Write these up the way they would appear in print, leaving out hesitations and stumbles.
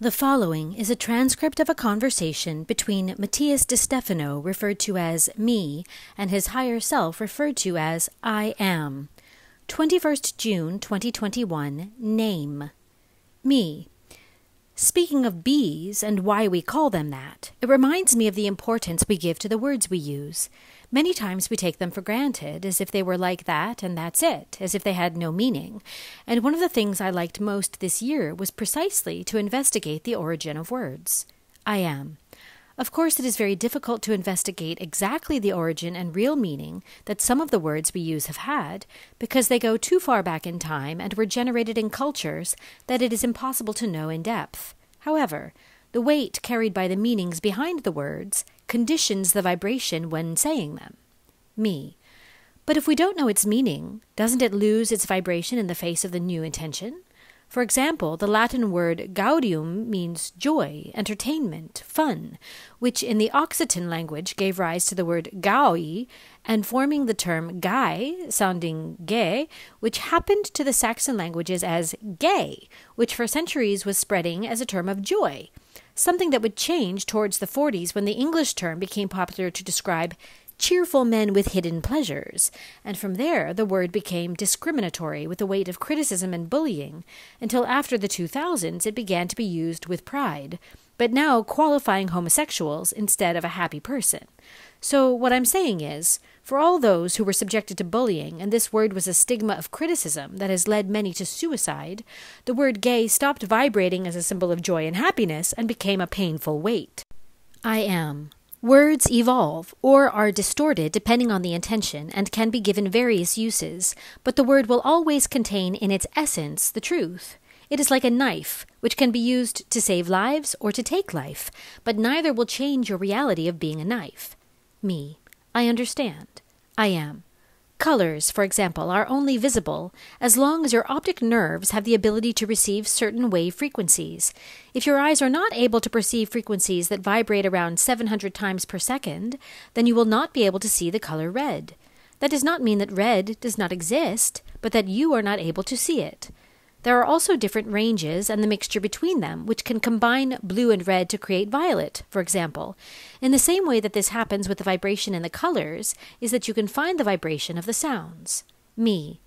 The following is a transcript of a conversation between Matías De Stefano, referred to as me, and his higher self, referred to as I am. 21st June 2021. Name. Me. Speaking of bees and why we call them that, it reminds me of the importance we give to the words we use. Many times we take them for granted, as if they were like that and that's it, as if they had no meaning. And one of the things I liked most this year was precisely to investigate the origin of words. I am. Of course, it is very difficult to investigate exactly the origin and real meaning that some of the words we use have had, because they go too far back in time and were generated in cultures that it is impossible to know in depth. However, the weight carried by the meanings behind the words conditions the vibration when saying them. Me. But if we don't know its meaning, doesn't it lose its vibration in the face of the new intention? For example, the Latin word gaudium means joy, entertainment, fun, which in the Occitan language gave rise to the word gaui, and forming the term gai, sounding gay, which happened to the Saxon languages as gay, which for centuries was spreading as a term of joy, something that would change towards the 40s when the English term became popular to describe cheerful men with hidden pleasures, and from there the word became discriminatory with the weight of criticism and bullying, until after the 2000s it began to be used with pride, but now qualifying homosexuals instead of a happy person. So what I'm saying is, for all those who were subjected to bullying, and this word was a stigma of criticism that has led many to suicide, the word gay stopped vibrating as a symbol of joy and happiness and became a painful weight. I am. Words evolve, or are distorted depending on the intention, and can be given various uses, but the word will always contain in its essence the truth. It is like a knife, which can be used to save lives or to take life, but neither will change your reality of being a knife. Me. I understand. I am. Colors, for example, are only visible as long as your optic nerves have the ability to receive certain wave frequencies. If your eyes are not able to perceive frequencies that vibrate around 700 times per second, then you will not be able to see the color red. That does not mean that red does not exist, but that you are not able to see it. There are also different ranges and the mixture between them, which can combine blue and red to create violet, for example. In the same way that this happens with the vibration in the colors, is that you can find the vibration of the sounds. Me.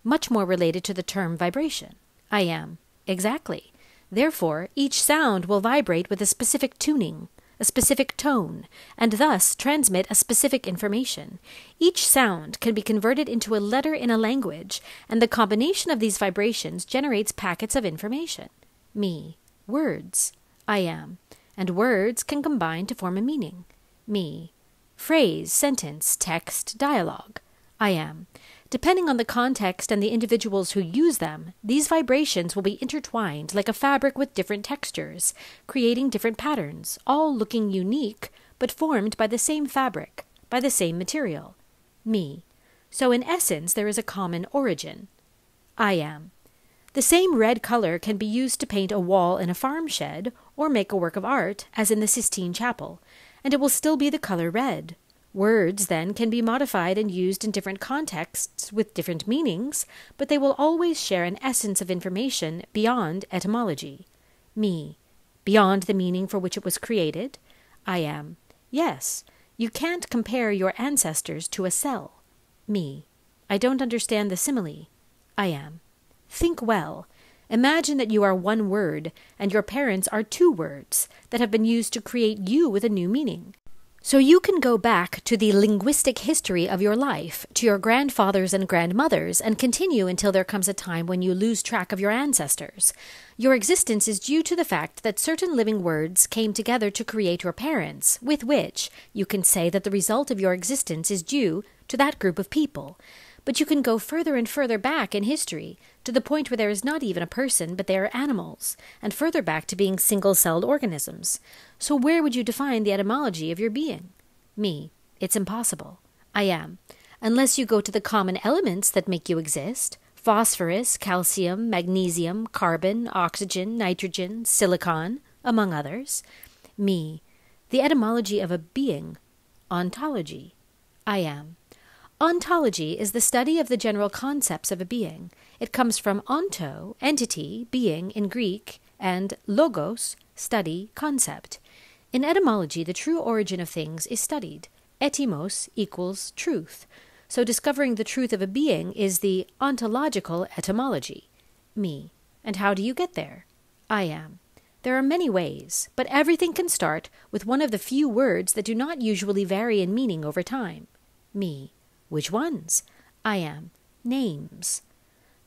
Much more related to the term vibration. I am. Exactly. Therefore, each sound will vibrate with a specific tuning, a specific tone, and thus transmit a specific information. Each sound can be converted into a letter in a language, and the combination of these vibrations generates packets of information. Me. Words. I am. And words can combine to form a meaning. Me. Phrase, sentence, text, dialogue. I am. Depending on the context and the individuals who use them, these vibrations will be intertwined like a fabric with different textures, creating different patterns, all looking unique, but formed by the same fabric, by the same material. Me. So in essence, there is a common origin. I am. The same red color can be used to paint a wall in a farm shed or make a work of art, as in the Sistine Chapel, and it will still be the color red. Words, then, can be modified and used in different contexts with different meanings, but they will always share an essence of information beyond etymology. Me. Beyond the meaning for which it was created. I am. Yes, you can't compare your ancestors to a cell. Me. I don't understand the simile. I am. Think well. Imagine that you are one word, and your parents are two words that have been used to create you with a new meaning. So you can go back to the linguistic history of your life, to your grandfathers and grandmothers, and continue until there comes a time when you lose track of your ancestors. Your existence is due to the fact that certain living words came together to create your parents, with which you can say that the result of your existence is due to that group of people. But you can go further and further back in history, to the point where there is not even a person, but they are animals, and further back to being single-celled organisms. So where would you define the etymology of your being? Me. It's impossible. I am. Unless you go to the common elements that make you exist, phosphorus, calcium, magnesium, carbon, oxygen, nitrogen, silicon, among others. Me. The etymology of a being. Ontology. I am. Ontology is the study of the general concepts of a being. It comes from onto, entity, being in Greek, and logos, study, concept. In etymology, the true origin of things is studied. Etymos equals truth. So discovering the truth of a being is the ontological etymology. Me. And how do you get there? I am. There are many ways, but everything can start with one of the few words that do not usually vary in meaning over time. Me. Which ones? I am. Names.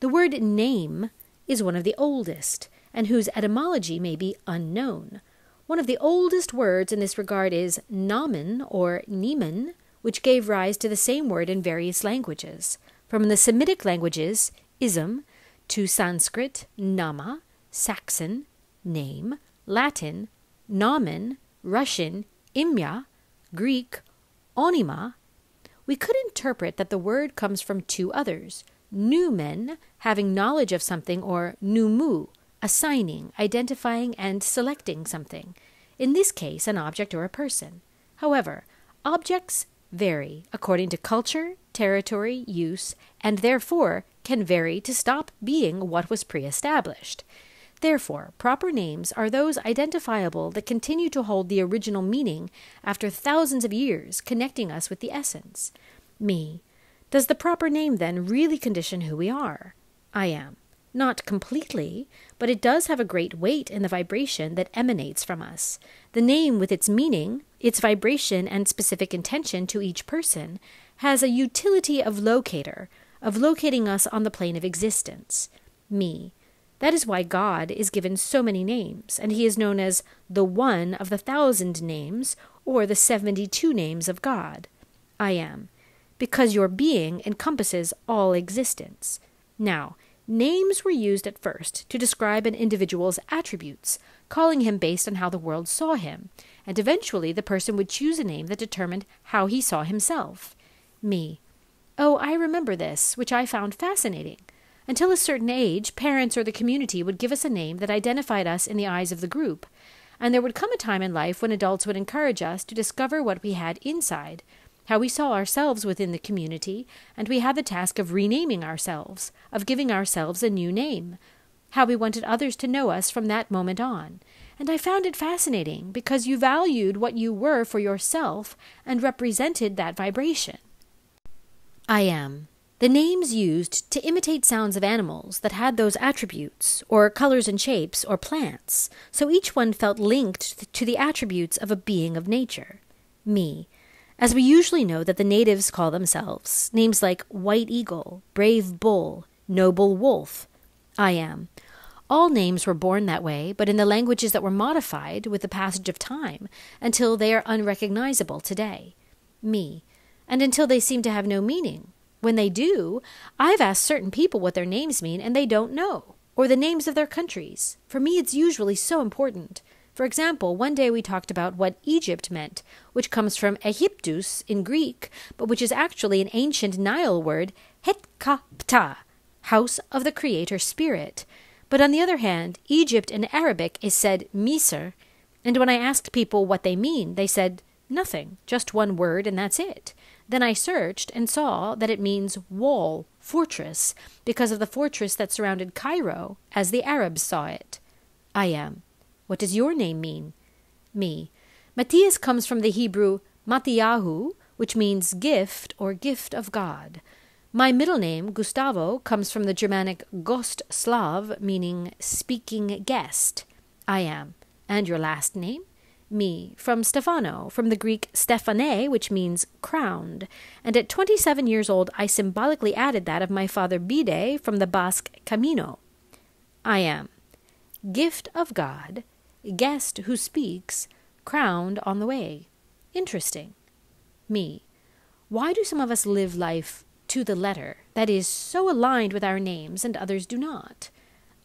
The word name is one of the oldest, and whose etymology may be unknown. One of the oldest words in this regard is nomen or niemen, which gave rise to the same word in various languages. From the Semitic languages, ism, to Sanskrit, nama, Saxon, name, Latin, nomen, Russian, imya, Greek, onyma, we could interpret that the word comes from two others, noumen, having knowledge of something, or noumu, assigning, identifying, and selecting something. In this case, an object or a person. However, objects vary according to culture, territory, use, and therefore can vary to stop being what was pre-established. Therefore, proper names are those identifiable that continue to hold the original meaning after thousands of years, connecting us with the essence. Me. Does the proper name, then, really condition who we are? I am. Not completely, but it does have a great weight in the vibration that emanates from us. The name, with its meaning, its vibration and specific intention to each person, has a utility of locator, of locating us on the plane of existence. Me. That is why God is given so many names, and he is known as the one of the 1,000 names, or the 72 names of God. I am. Because your being encompasses all existence. Now, names were used at first to describe an individual's attributes, calling him based on how the world saw him, and eventually the person would choose a name that determined how he saw himself. Me. Oh, I remember this, which I found fascinating. Until a certain age, parents or the community would give us a name that identified us in the eyes of the group, and there would come a time in life when adults would encourage us to discover what we had inside, how we saw ourselves within the community, and we had the task of renaming ourselves, of giving ourselves a new name, how we wanted others to know us from that moment on. And I found it fascinating because you valued what you were for yourself and represented that vibration. I am. The names used to imitate sounds of animals that had those attributes, or colors and shapes, or plants, so each one felt linked to the attributes of a being of nature. Me. As we usually know that the natives call themselves, names like White Eagle, Brave Bull, Noble Wolf. I am. All names were born that way, but in the languages that were modified with the passage of time, until they are unrecognizable today. Me. And until they seem to have no meaning. When they do, I've asked certain people what their names mean, and they don't know, or the names of their countries. For me, it's usually so important. For example, one day we talked about what Egypt meant, which comes from Aegyptus in Greek, but which is actually an ancient Nile word, Hetkapta, house of the creator spirit. But on the other hand, Egypt in Arabic is said Misr, and when I asked people what they mean, they said nothing, just one word, and that's it. Then I searched and saw that it means wall, fortress, because of the fortress that surrounded Cairo, as the Arabs saw it. I am. What does your name mean? Me. Matias comes from the Hebrew Matiyahu, which means gift or gift of God. My middle name, Gustavo, comes from the Germanic Gost Slav, meaning speaking guest. I am. And your last name? Me, from Stefano, from the Greek Stephane, which means crowned, and at 27 years old I symbolically added that of my father Bide from the Basque Camino. I am. Gift of God, guest who speaks, crowned on the way. Interesting. Me. Why do some of us live life to the letter, that is, so aligned with our names, and others do not?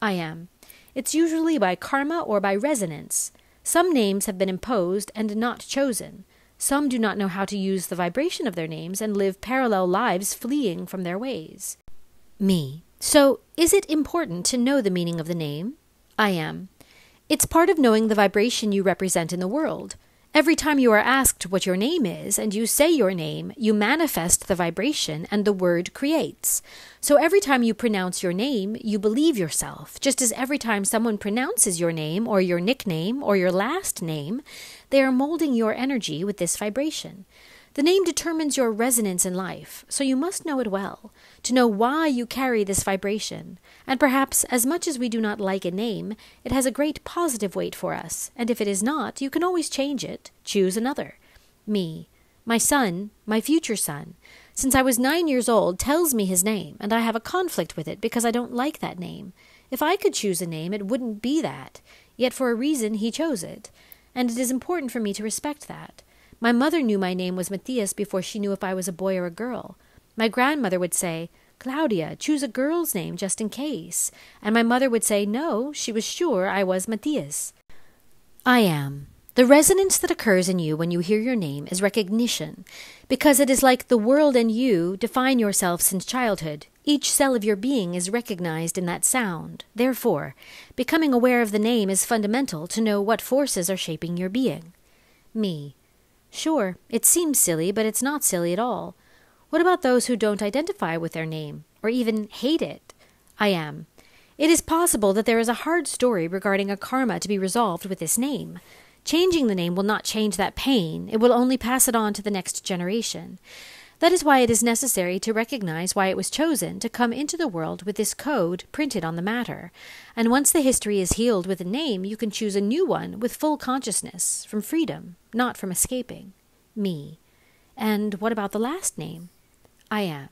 I am. It's usually by karma or by resonance. Some names have been imposed and not chosen. Some do not know how to use the vibration of their names and live parallel lives fleeing from their ways. Me. So, is it important to know the meaning of the name? I am. It's part of knowing the vibration you represent in the world. Every time you are asked what your name is and you say your name, you manifest the vibration and the word creates. So every time you pronounce your name, you believe yourself, just as every time someone pronounces your name or your nickname or your last name, they are molding your energy with this vibration. The name determines your resonance in life, so you must know it well, to know why you carry this vibration. And perhaps, as much as we do not like a name, it has a great positive weight for us, and if it is not, you can always change it, choose another. Me, my son, my future son, since I was 9 years old, tells me his name, and I have a conflict with it because I don't like that name. If I could choose a name, it wouldn't be that, yet for a reason he chose it, and it is important for me to respect that. My mother knew my name was Matias before she knew if I was a boy or a girl. My grandmother would say, "Claudia, choose a girl's name just in case." And my mother would say, no, she was sure I was Matias. I am. The resonance that occurs in you when you hear your name is recognition, because it is like the world and you define yourself since childhood. Each cell of your being is recognized in that sound. Therefore, becoming aware of the name is fundamental to know what forces are shaping your being. Me. Sure, it seems silly, but it's not silly at all. What about those who don't identify with their name, or even hate it? I am. It is possible that there is a hard story regarding a karma to be resolved with this name. Changing the name will not change that pain, it will only pass it on to the next generation. That is why it is necessary to recognize why it was chosen to come into the world with this code printed on the matter. And once the history is healed with a name, you can choose a new one with full consciousness, from freedom, not from escaping. Me. And what about the last name? I am.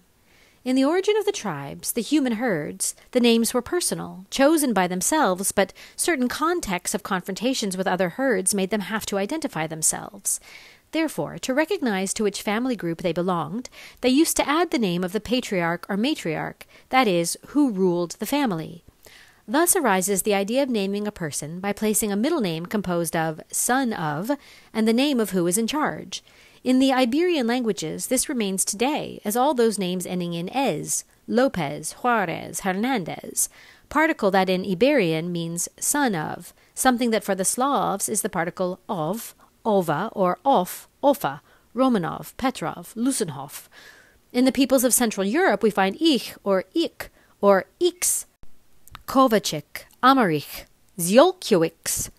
In the origin of the tribes, the human herds, the names were personal, chosen by themselves, but certain contexts of confrontations with other herds made them have to identify themselves. Therefore, to recognize to which family group they belonged, they used to add the name of the patriarch or matriarch, that is, who ruled the family. Thus arises the idea of naming a person by placing a middle name composed of son of and the name of who is in charge. In the Iberian languages, this remains today, as all those names ending in "ez", Lopez, Juarez, Hernandez, particle that in Iberian means son of, something that for the Slavs is the particle of, Ova, or of, Ofa, Romanov, Petrov, Lusenhoff. In the peoples of Central Europe, we find ich, or ik, or x, Kovacic, Amarich, Zjolkiewicz.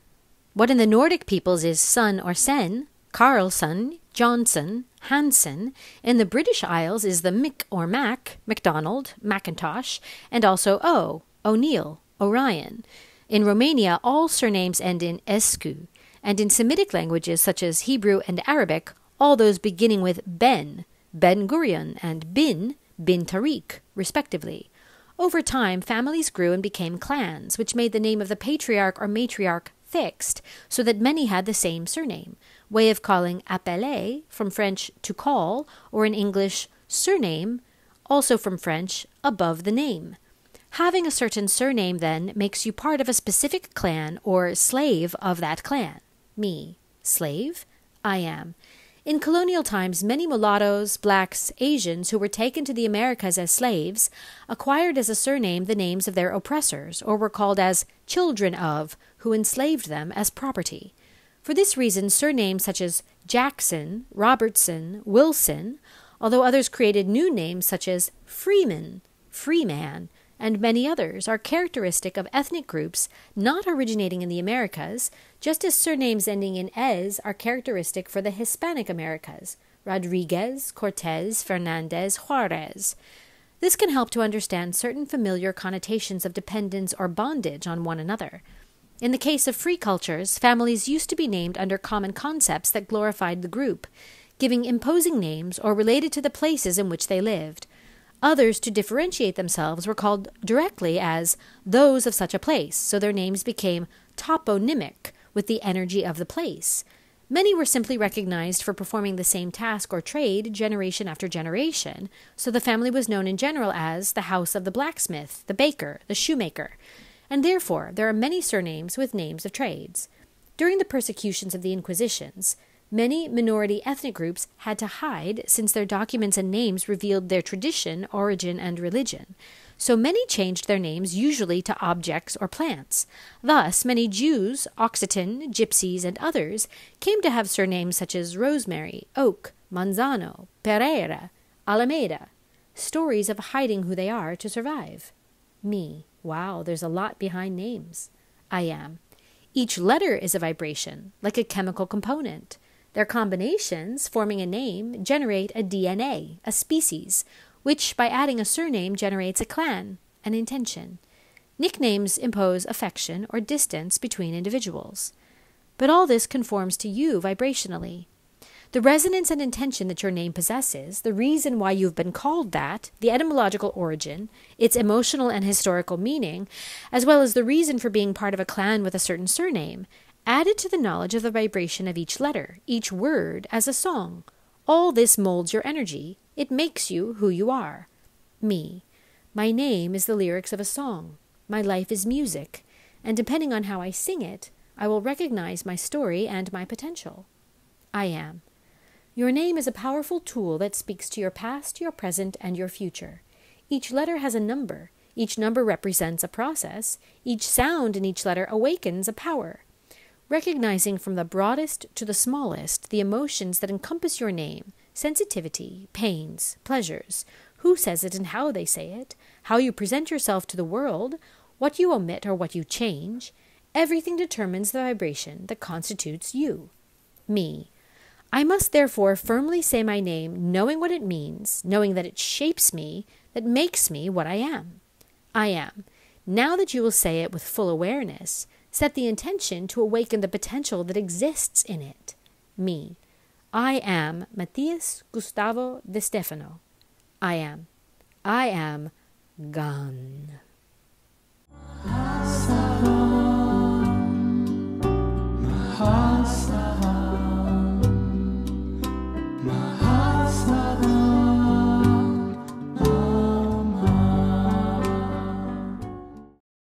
What in the Nordic peoples is son or sen, Carlson, Johnson, Hansen. In the British Isles is the Mick or Mac, MacDonald, Macintosh, and also O, O'Neill, Orion. In Romania, all surnames end in escu, and in Semitic languages such as Hebrew and Arabic, all those beginning with Ben, Ben Gurion, and Bin Tariq, respectively. Over time, families grew and became clans, which made the name of the patriarch or matriarch fixed, so that many had the same surname, way of calling appeler, from French to call, or in English surname, also from French above the name. Having a certain surname, then, makes you part of a specific clan or slave of that clan. Me. Slave? I am. In colonial times, many mulattoes, blacks, Asians who were taken to the Americas as slaves acquired as a surname the names of their oppressors, or were called as children of, who enslaved them as property. For this reason, surnames such as Jackson, Robertson, Wilson, although others created new names such as Freeman, Freeman, and many others, are characteristic of ethnic groups not originating in the Americas, just as surnames ending in "ez" are characteristic for the Hispanic Americas, Rodriguez, Cortez, Fernandez, Juarez. This can help to understand certain familiar connotations of dependence or bondage on one another. In the case of free cultures, families used to be named under common concepts that glorified the group, giving imposing names or related to the places in which they lived. Others, to differentiate themselves, were called directly as those of such a place, so their names became toponymic with the energy of the place. Many were simply recognized for performing the same task or trade generation after generation, so the family was known in general as the house of the blacksmith, the baker, the shoemaker, and therefore there are many surnames with names of trades. During the persecutions of the Inquisitions, many minority ethnic groups had to hide since their documents and names revealed their tradition, origin, and religion. so many changed their names usually to objects or plants. Thus, many Jews, Occitan, Gypsies, and others came to have surnames such as Rosemary, Oak, Manzano, Pereira, Alameda, stories of hiding who they are to survive. Me. Wow, there's a lot behind names. I am. Each letter is a vibration, like a chemical component. Their combinations, forming a name, generate a DNA, a species, which, by adding a surname, generates a clan, an intention. Nicknames impose affection or distance between individuals. But all this conforms to you vibrationally. The resonance and intention that your name possesses, the reason why you've been called that, the etymological origin, its emotional and historical meaning, as well as the reason for being part of a clan with a certain surname, added to the knowledge of the vibration of each letter, each word, as a song. All this molds your energy. It makes you who you are. Me. My name is the lyrics of a song. My life is music, and depending on how I sing it, I will recognize my story and my potential. I am. Your name is a powerful tool that speaks to your past, your present, and your future. Each letter has a number. Each number represents a process. Each sound in each letter awakens a power. Recognizing from the broadest to the smallest the emotions that encompass your name, sensitivity, pains, pleasures, who says it and how they say it, how you present yourself to the world, what you omit or what you change, everything determines the vibration that constitutes you. Me. I must therefore firmly say my name, knowing what it means, knowing that it shapes me, that makes me what I am. I am. Now that you will say it with full awareness, set the intention to awaken the potential that exists in it. Me. I am Matías De Stefano. I am. I am gone.